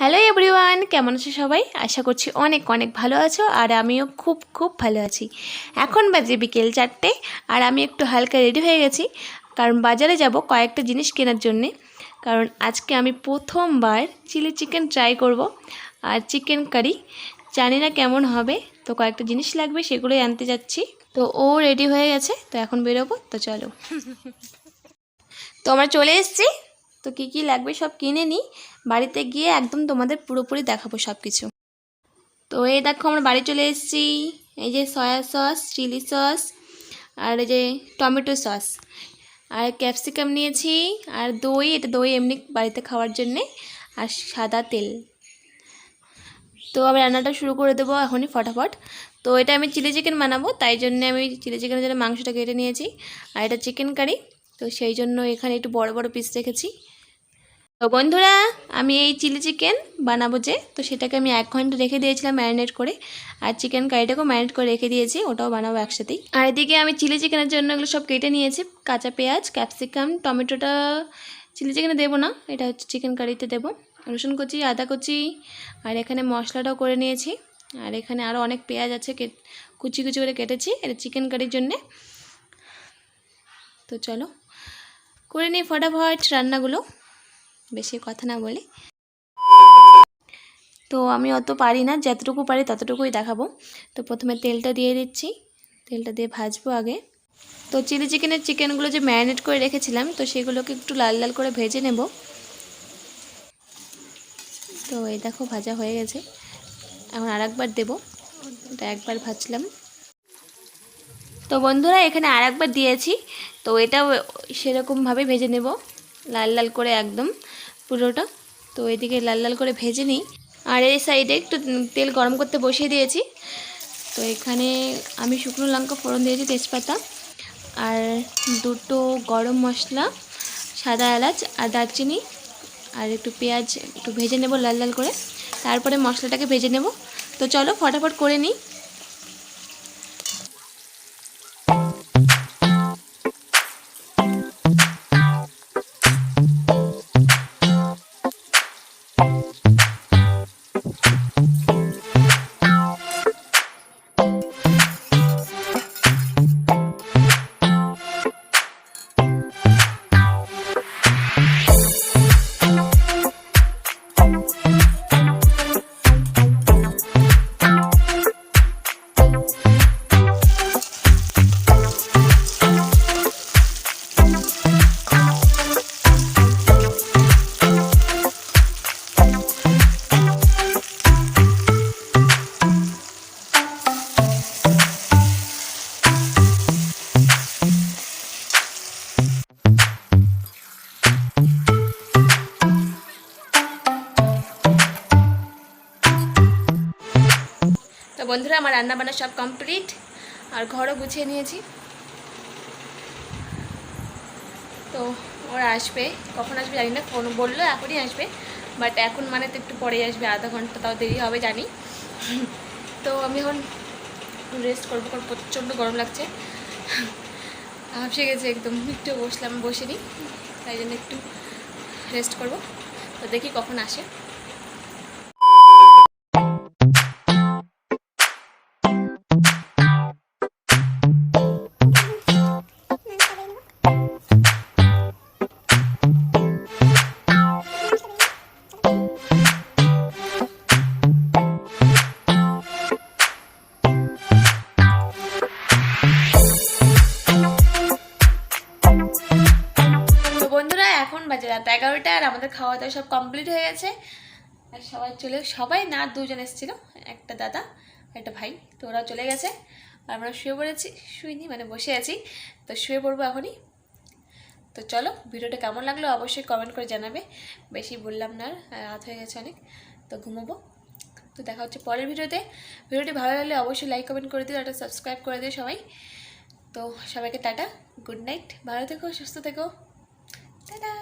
Hello everyone, কেমন আছো সবাই? আশা করছি অনেক অনেক ভালো আছো আর আমিও খুব খুব ভালো আছি। এখন বাজে বিকেল 4টে আর আমি একটু হালকা রেডি হয়ে গেছি, কারণ বাজারে যাব কয়েকটা জিনিস কেনার জন্যে। কারণ আজকে আমি প্রথমবার চিলি চিকেন ট্রাই করব আর চিকেন কারি। জানি না কেমন হবে, তো কয়েকটা জিনিস লাগবে, সেগুলোই আনতে যাচ্ছি। তো ও রেডি হয়ে গেছে, তো এখন বেরোবো, তো চলো। তো আমরা চলে এসেছি, তো কী কী লাগবে সব কিনে নিই, বাড়িতে গিয়ে একদম তোমাদের পুরোপুরি দেখাবো সব কিছু। তো এই দেখো আমরা বাড়ি চলে এসেছি। এই যে সয়া সস, চিলি সস, আর এই যে টমেটো সস, আর ক্যাপসিকাম নিয়েছি, আর দই, এটা দই এমনি বাড়িতে খাওয়ার জন্যে, আর সাদা তেল। তো আমি রান্নাটা শুরু করে দেবো এখনই ফটাফট। তো এটা আমি চিলি চিকেন বানাবো, তাই জন্যে আমি চিলি চিকেনের জন্য মাংসটা কেটে নিয়েছি, আর এটা চিকেন কারি, তো সেই জন্য এখানে একটু বড় বড় পিস রেখেছি। তো বন্ধুরা, আমি এই চিলি চিকেন বানাবো যে, তো সেটাকে আমি 1 ঘন্টা রেখে দিয়েছিলাম ম্যারিনেট করে, আর চিকেন কারিটাকেও ম্যারিনেট করে রেখে দিয়েছি, ওটাও বানাবো একসাথেই। আর এদিকে আমি চিলি চিকেনের জন্য এগুলো সব কেটে নিয়েছি, কাঁচা পেঁয়াজ, ক্যাপসিকাম, টমেটোটা চিলি চিকেনে দেবো না, এটা হচ্ছে চিকেন কারিতে দেবো, রসুন কুচি, আদা কুচি, আর এখানে মশলাটাও করে নিয়েছি। আর এখানে আরও অনেক পেঁয়াজ আছে, কুচি কুচি করে কেটেছি, এটা চিকেন কারির জন্যে। তো চলো করে নিই ফটাফট রান্নাগুলো, বেশি কথা না বলে। তো আমি অত পারি না, যতটুকু পারি ততটুকুই দেখাবো। তো প্রথমে তেলটা দিয়ে দিচ্ছি, তেলটা দিয়ে ভাজবো আগে। তো চিলি চিকেনের চিকেনগুলো যে ম্যারিনেট করে রেখেছিলাম, তো সেগুলোকে একটু লাল লাল করে ভেজে নেব। তো এই দেখো ভাজা হয়ে গেছে, এখন আরেকবার দেবো, এটা একবার ভাজলাম। তো বন্ধুরা, এখানে আরেকবার দিয়েছি, তো এটাও সেরকমভাবে ভেজে নেব, লাল লাল করে একদম পুরোটা। তো এদিকে লাল লাল করে ভেজে নিই, আর এই সাইডে একটু তেল গরম করতে বসিয়ে দিয়েছি। তো এখানে আমি শুকনো লঙ্কা ফোড়ন দিয়েছি, তেজপাতা, আর 2টো গরম মশলা, সাদা এলাচ আর দারচিনি, আর একটু পেঁয়াজ একটু ভেজে নেব লাল লাল করে, তারপরে মশলাটাকে ভেজে নেব। তো চলো ফটাফট করে নিই। তো বন্ধুরা, আমার রান্নাবান্না সব কমপ্লিট, আর ঘরও গুছিয়ে নিয়েছি। তো ওরা আসবে, কখন আসবে জানি না, ফোন বললো এখনই আসবে, বাট এখন মানে তো একটু পরেই আসবে, আধা ঘন্টা তাও দেরি হবে জানি। তো আমি এখন রেস্ট করবো, কারণ প্রচণ্ড গরম লাগছে, হাঁপিয়ে গেছে একদম। একটু বসলাম, বসে নিই, তাই জন্য একটু রেস্ট করবো। তো দেখি কখন আসে। এখন বাজে রাত 11টা, আর আমাদের খাওয়া দাওয়া সব কমপ্লিট হয়ে গেছে, আর সবাই না 2জন এসেছিল, একটা দাদা একটা ভাই, তো ওরা চলে গেছে, আর আমরা শুয়ে পড়েছি, শুইনি মানে বসে আছি, তো শুয়ে পড়বো এখনই। তো চলো, ভিডিওটা কেমন লাগলো অবশ্যই কমেন্ট করে জানাবে, বেশি বললাম না, রাত হয়ে গেছে অনেক, তো ঘুমোবো। তো দেখা হচ্ছে পরের ভিডিওতে। ভিডিওটি ভালো লাগলে অবশ্যই লাইক কমেন্ট করে দিও, একটা সাবস্ক্রাইব করে দিও সবাই। তো সবাইকে টাটা, গুড নাইট, ভালো থেকো, সুস্থ থেকো, টাটা।